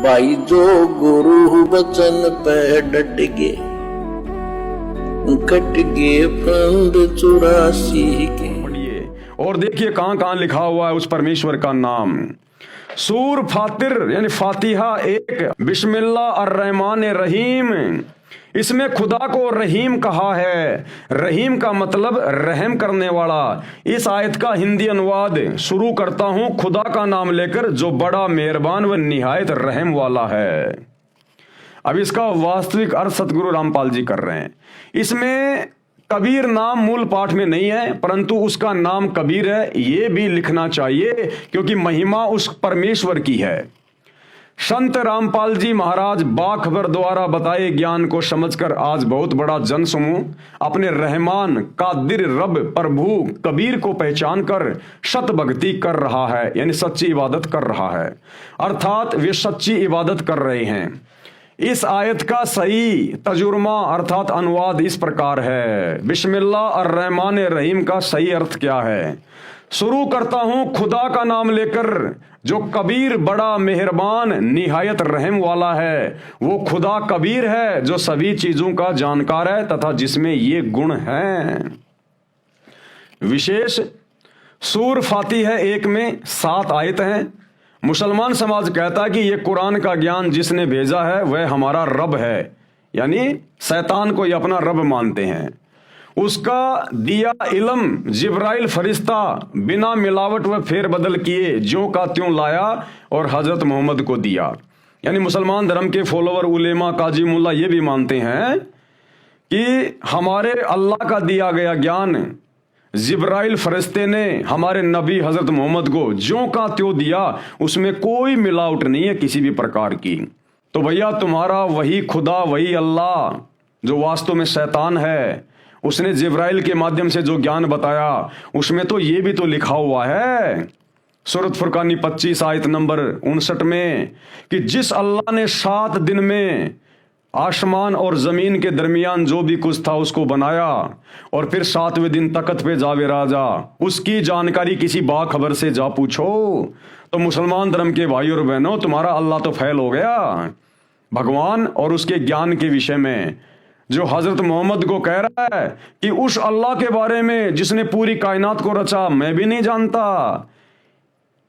भाई जो गुरु बचन पे डट गे, कट गे फंद 84 के। पढ़िए और देखिए कहां कहां लिखा हुआ है उस परमेश्वर का नाम। सूर फातिर यानी फातिहा 1 बिस्मिल्लाह अर्रहमान रहीम, इसमें खुदा को रहीम कहा है। रहीम का मतलब रहम करने वाला। इस आयत का हिंदी अनुवाद शुरू करता हूं खुदा का नाम लेकर जो बड़ा मेहरबान व निहायत रहम वाला है। अब इसका वास्तविक अर्थ सतगुरु रामपाल जी कर रहे हैं। इसमें कबीर नाम मूल पाठ में नहीं है, परंतु उसका नाम कबीर है ये भी लिखना चाहिए क्योंकि महिमा उस परमेश्वर की है। संत रामपाल जी महाराज बाखबर द्वारा बताए ज्ञान को समझकर आज बहुत बड़ा जन समूह अपने रहमान कादिर रब प्रभु कबीर को पहचान कर सत भक्ति कर रहा है, यानी सच्ची इबादत कर रहा है, अर्थात वे सच्ची इबादत कर रहे हैं। इस आयत का सही तजुर्मा अर्थात अनुवाद इस प्रकार है। बिस्मिल्लाह अर्रहमान रहीम का सही अर्थ क्या है? शुरू करता हूं खुदा का नाम लेकर जो कबीर बड़ा मेहरबान निहायत रहम वाला है। वो खुदा कबीर है जो सभी चीजों का जानकार है तथा जिसमें ये गुण हैं। विशेष सूर फातिहा 1 में 7 आयत हैं। मुसलमान समाज कहता है कि ये कुरान का ज्ञान जिसने भेजा है वह हमारा रब है, यानी शैतान को ये अपना रब मानते हैं। उसका दिया इल्म जिब्राइल फरिश्ता बिना मिलावट व फेरबदल किए ज्यों का त्यों लाया और हजरत मोहम्मद को दिया। यानी मुसलमान धर्म के फॉलोवर उलेमा काजी मुल्ला ये भी मानते हैं कि हमारे अल्लाह का दिया गया ज्ञान जिब्राइल फरिश्ते ने हमारे नबी हजरत मोहम्मद को ज्यों का त्यों दिया, उसमें कोई मिलावट नहीं है किसी भी प्रकार की। तो भैया तुम्हारा वही खुदा वही अल्लाह जो वास्तव में शैतान है, उसने जिब्राइल के माध्यम से जो ज्ञान बताया उसमें तो ये भी तो लिखा हुआ है सूरत फुरकानी 25 आयत नंबर 59 में कि जिस अल्लाह ने 7 दिन में आसमान और जमीन के दरमियान जो भी कुछ था उसको बनाया और फिर 7वें दिन तख्त पे जावे राजा, उसकी जानकारी किसी बाखबर से जा पूछो। तो मुसलमान धर्म के भाई और बहनों तुम्हारा अल्लाह तो फैल हो गया भगवान और उसके ज्ञान के विषय में, जो हजरत मोहम्मद को कह रहा है कि उस अल्लाह के बारे में जिसने पूरी कायनात को रचा मैं भी नहीं जानता।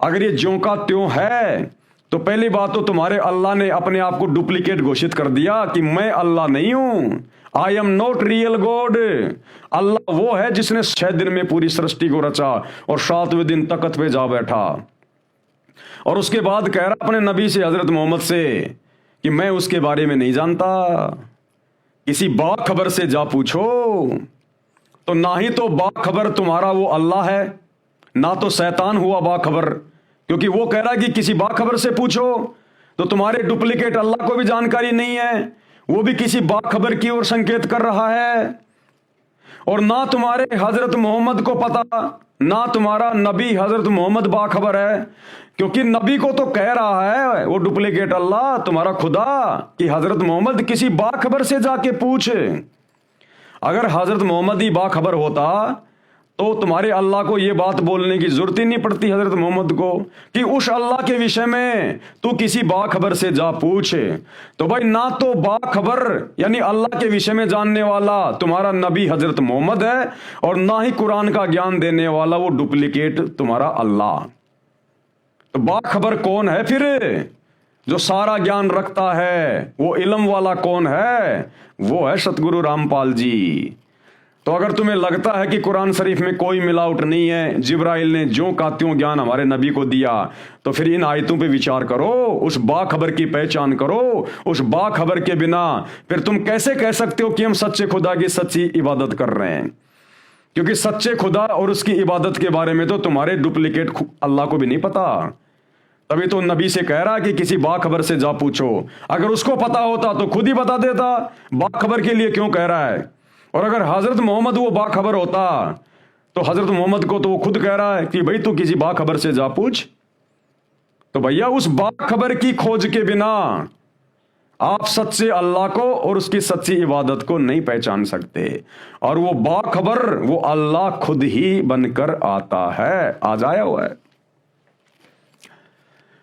अगर ये ज्यों का त्यों है तो पहली बात तो तुम्हारे अल्लाह ने अपने आप को डुप्लीकेट घोषित कर दिया कि मैं अल्लाह नहीं हूं, I am not real god. Allah वो है जिसने 6 दिन में पूरी सृष्टि को रचा और 7वें दिन तख्त पे जा बैठा। और उसके बाद कह रहा अपने नबी से हजरत मोहम्मद से कि मैं उसके बारे में नहीं जानता, किसी बाखबर से जा पूछो। तो ना ही तो बाखबर तुम्हारा वो अल्लाह है, ना तो शैतान हुआ बाखबर, क्योंकि वो कह रहा है कि किसी बाखबर से पूछो। तो तुम्हारे डुप्लीकेट अल्लाह को भी जानकारी नहीं है, वो भी किसी बाखबर की ओर संकेत कर रहा है। और ना तुम्हारे हजरत मोहम्मद को पता, ना तुम्हारा नबी हजरत मोहम्मद बाखबर है, क्योंकि नबी को तो कह रहा है वो डुप्लीकेट अल्लाह तुम्हारा खुदा कि हजरत मोहम्मद किसी बाखबर से जाके पूछ। अगर हजरत मोहम्मद ही बाखबर होता तो तुम्हारे अल्लाह को यह बात बोलने की जरूरत ही नहीं पड़ती हजरत मोहम्मद को कि उस अल्लाह के विषय में तू किसी बाखबर से जा पूछ। तो भाई ना तो बाखबर यानी अल्लाह के विषय में जानने वाला तुम्हारा नबी हजरत मोहम्मद है और ना ही कुरान का ज्ञान देने वाला वो डुप्लीकेट तुम्हारा अल्लाह। तो बाखबर कौन है फिर? जो सारा ज्ञान रखता है, वो इल्म वाला कौन है? वो है सतगुरु रामपाल जी। तो अगर तुम्हें लगता है कि कुरान शरीफ में कोई मिलावट नहीं है, जिब्राइल ने ज्यों का त्यों ज्ञान हमारे नबी को दिया, तो फिर इन आयतों पे विचार करो, उस बाखबर की पहचान करो। उस बाखबर के बिना फिर तुम कैसे कह सकते हो कि हम सच्चे खुदा की सच्ची इबादत कर रहे हैं? क्योंकि सच्चे खुदा और उसकी इबादत के बारे में तो तुम्हारे डुप्लीकेट अल्लाह को भी नहीं पता। तभी तो नबी से कह रहा कि किसी बाखबर से जा पूछो। अगर उसको पता होता तो खुद ही बता देता, बाखबर के लिए क्यों कह रहा है? और अगर हजरत मोहम्मद वो बाखबर होता तो हजरत मोहम्मद को तो वो खुद कह रहा है कि भाई तू किसी बाखबर से जा पूछ। तो भैया उस बाखबर की खोज के बिना आप सच्चे अल्लाह को और उसकी सच्ची इबादत को नहीं पहचान सकते। और वो बाखबर वो अल्लाह खुद ही बनकर आता है, आज आया हुआ है।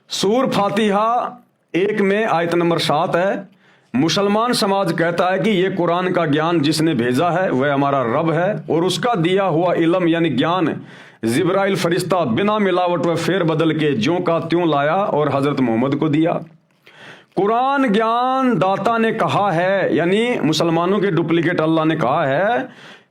सूर फातिहा 1 में आयत नंबर 7 है, मुसलमान समाज कहता है कि ये कुरान का ज्ञान जिसने भेजा है वह हमारा रब है और उसका दिया हुआ इल्म यानी ज्ञान जिब्राइल फरिश्ता बिना मिलावट व फेर बदल के ज्यों का त्यों लाया और हजरत मोहम्मद को दिया। कुरान ज्ञान दाता ने कहा है, यानी मुसलमानों के डुप्लीकेट अल्लाह ने कहा है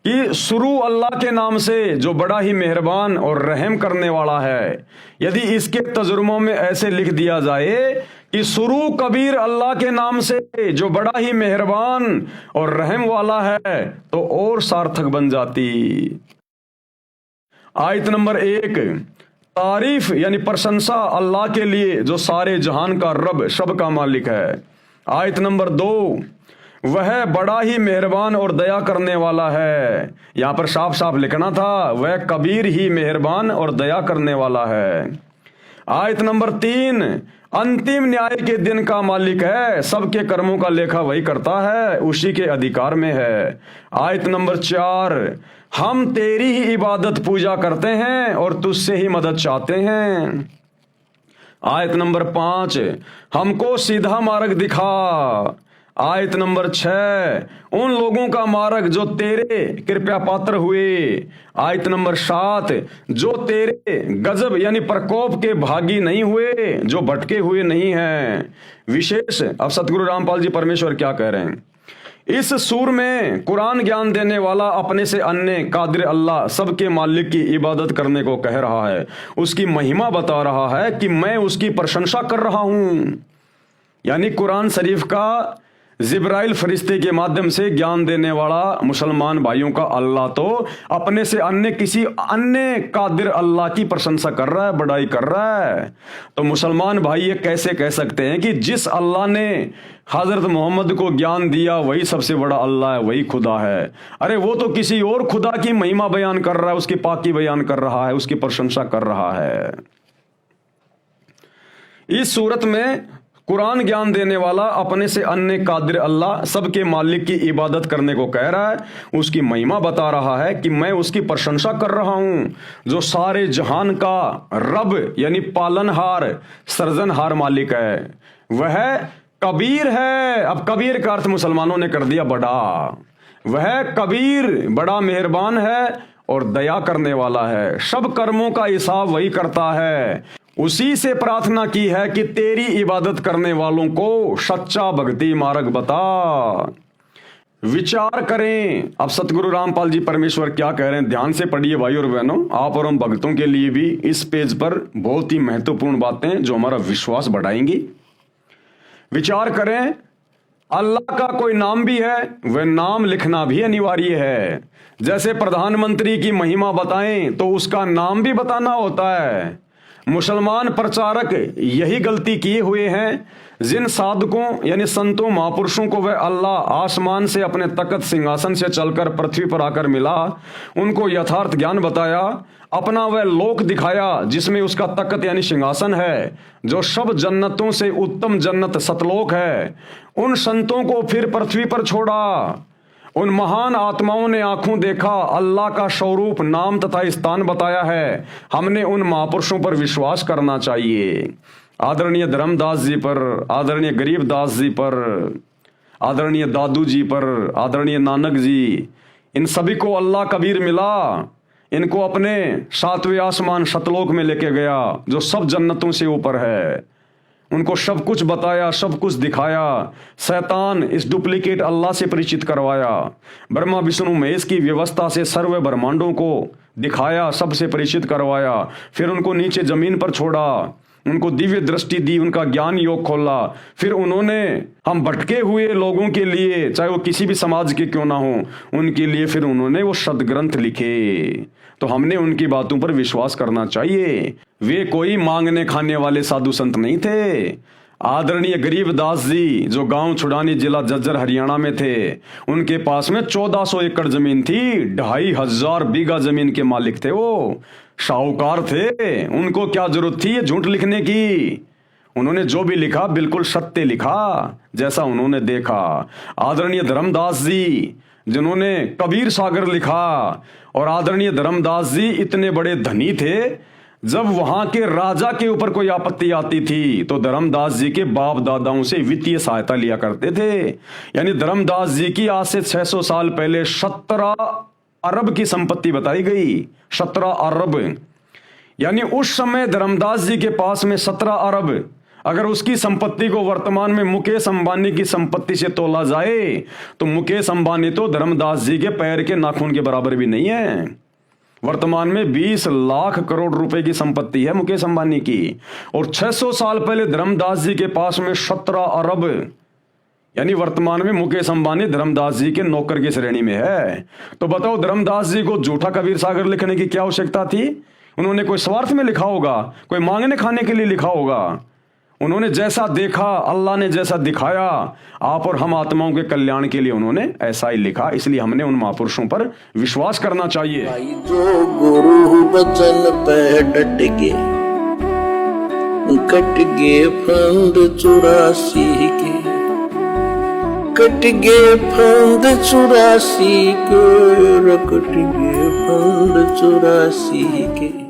कि शुरू अल्लाह के नाम से जो बड़ा ही मेहरबान और रहम करने वाला है। यदि इसके तजुर्मों में ऐसे लिख दिया जाए कि शुरू कबीर अल्लाह के नाम से जो बड़ा ही मेहरबान और रहम वाला है, तो और सार्थक बन जाती। आयत नंबर 1, तारीफ यानी प्रशंसा अल्लाह के लिए जो सारे जहान का रब सब का मालिक है। आयत नंबर 2, वह बड़ा ही मेहरबान और दया करने वाला है। यहां पर साफ साफ लिखना था वह कबीर ही मेहरबान और दया करने वाला है। आयत नंबर 3, अंतिम न्याय के दिन का मालिक है, सबके कर्मों का लेखा वही करता है, उसी के अधिकार में है। आयत नंबर 4, हम तेरी ही इबादत पूजा करते हैं और तुझसे ही मदद चाहते हैं। आयत नंबर 5, हमको सीधा मार्ग दिखा। आयत नंबर 6, उन लोगों का मार्ग जो तेरे कृपया पात्र हुए। आयत नंबर 7, जो तेरे गजब यानी प्रकोप के भागी नहीं हुए, जो भटके हुए नहीं हैं। विशेष अब सतगुरु रामपाल जी परमेश्वर क्या कह रहे हैं इस सूर में? कुरान ज्ञान देने वाला अपने से अन्य कादिर अल्लाह सबके मालिक की इबादत करने को कह रहा है, उसकी महिमा बता रहा है कि मैं उसकी प्रशंसा कर रहा हूं। यानी कुरान शरीफ का जिब्राइल फरिश्ते के माध्यम से ज्ञान देने वाला मुसलमान भाइयों का अल्लाह तो अपने से अन्य किसी अन्य कादिर अल्लाह की प्रशंसा कर रहा है, बड़ाई कर रहा है। तो मुसलमान भाई ये कैसे कह सकते हैं कि जिस अल्लाह ने हजरत मोहम्मद को ज्ञान दिया वही सबसे बड़ा अल्लाह है, वही खुदा है? अरे वो तो किसी और खुदा की महिमा बयान कर रहा है, उसकी पाकी बयान कर रहा है, उसकी प्रशंसा कर रहा है। इस सूरत में कुरान ज्ञान देने वाला अपने से अन्य कादिर अल्लाह सबके मालिक की इबादत करने को कह रहा है, उसकी महिमा बता रहा है कि मैं उसकी प्रशंसा कर रहा हूं, जो सारे जहान का रब यानी पालनहार सृजनहार मालिक है, वह कबीर है। अब कबीर का अर्थ मुसलमानों ने कर दिया बड़ा। वह कबीर बड़ा मेहरबान है और दया करने वाला है, सब कर्मों का हिसाब वही करता है। उसी से प्रार्थना की है कि तेरी इबादत करने वालों को सच्चा भक्ति मार्ग बता। विचार करें अब सतगुरु रामपाल जी परमेश्वर क्या कह रहे हैं, ध्यान से पढ़िए भाई और बहनों। आप और हम भक्तों के लिए भी इस पेज पर बहुत ही महत्वपूर्ण बातें जो हमारा विश्वास बढ़ाएंगी। विचार करें, अल्लाह का कोई नाम भी है, वह नाम लिखना भी अनिवार्य है। जैसे प्रधानमंत्री की महिमा बताएं तो उसका नाम भी बताना होता है। मुसलमान प्रचारक यही गलती किए हुए हैं। जिन साधकों यानी संतों महापुरुषों को वह अल्लाह आसमान से अपने तख्त सिंहासन से चलकर पृथ्वी पर आकर मिला, उनको यथार्थ ज्ञान बताया, अपना वह लोक दिखाया जिसमें उसका तख्त यानी सिंहासन है, जो सब जन्नतों से उत्तम जन्नत सतलोक है, उन संतों को फिर पृथ्वी पर छोड़ा। उन महान आत्माओं ने आंखों देखा, अल्लाह का स्वरूप नाम तथा स्थान बताया है। हमने उन महापुरुषों पर विश्वास करना चाहिए। आदरणीय धर्मदास जी पर, आदरणीय गरीबदास जी पर, आदरणीय दादू जी पर, आदरणीय नानक जी, इन सभी को अल्लाह कबीर मिला। इनको अपने 7वें आसमान सतलोक में लेके गया जो सब जन्नतों से ऊपर है। उनको सब कुछ बताया, सब कुछ दिखाया। शैतान इस डुप्लीकेट अल्लाह से परिचित करवाया। ब्रह्मा विष्णु महेश की व्यवस्था से सर्व ब्रह्मांडों को दिखाया, सबसे परिचित करवाया। फिर उनको नीचे जमीन पर छोड़ा, उनको दिव्य दृष्टि दी, उनका ज्ञान योग खोला। फिर उन्होंने हम भटके हुए लोगों के लिए, चाहे वो किसी भी समाज के क्यों ना हो, उनके लिए फिर उन्होंने वो सदग्रंथ लिखे। तो हमने उनकी बातों पर विश्वास करना चाहिए। वे कोई मांगने खाने वाले साधु संत नहीं थे। आदरणीय गरीबदास जी जो गांव छुड़ानी जिला झज्जर हरियाणा में थे, उनके पास में 1400 एकड़ जमीन थी, 2500 बीघा जमीन के मालिक थे। वो शाहूकार थे। उनको क्या जरूरत थी ये झूठ लिखने की? उन्होंने जो भी लिखा बिल्कुल सत्य लिखा, जैसा उन्होंने देखा। आदरणीय धर्मदास जी जिन्होंने कबीर सागर लिखा, और आदरणीय धर्मदास जी इतने बड़े धनी थे जब वहां के राजा के ऊपर कोई आपत्ति आती थी तो धर्मदास जी के बाप दादाओं से वित्तीय सहायता लिया करते थे। यानी धर्मदास जी की आज से 600 साल पहले 17 अरब की संपत्ति बताई गई। 17 अरब, यानी उस समय धर्मदास जी के पास में 17 अरब, अगर उसकी संपत्ति को वर्तमान में मुकेश अंबानी की संपत्ति से तोला जाए तो मुकेश अंबानी तो धर्मदास जी के पैर के नाखून के बराबर भी नहीं है। वर्तमान में 20 लाख करोड़ रुपए की संपत्ति है मुकेश अंबानी की, और 600 साल पहले धर्मदास जी के पास में 17 अरब, यानी वर्तमान में मुकेश अंबानी धर्मदास जी के नौकर की श्रेणी में है। तो बताओ धर्मदास जी को झूठा कबीर सागर लिखने की क्या आवश्यकता थी? उन्होंने कोई स्वार्थ में लिखा होगा, कोई मांगने खाने के लिए लिखा होगा? उन्होंने जैसा देखा, अल्लाह ने जैसा दिखाया, आप और हम आत्माओं के कल्याण के लिए उन्होंने ऐसा ही लिखा। इसलिए हमने उन महापुरुषों पर विश्वास करना चाहिए। भाई जो गुरु वचन पे डट गए, कट गए फंद 84 के, कट गए फंद 84 के, कट गए फंद 84 के।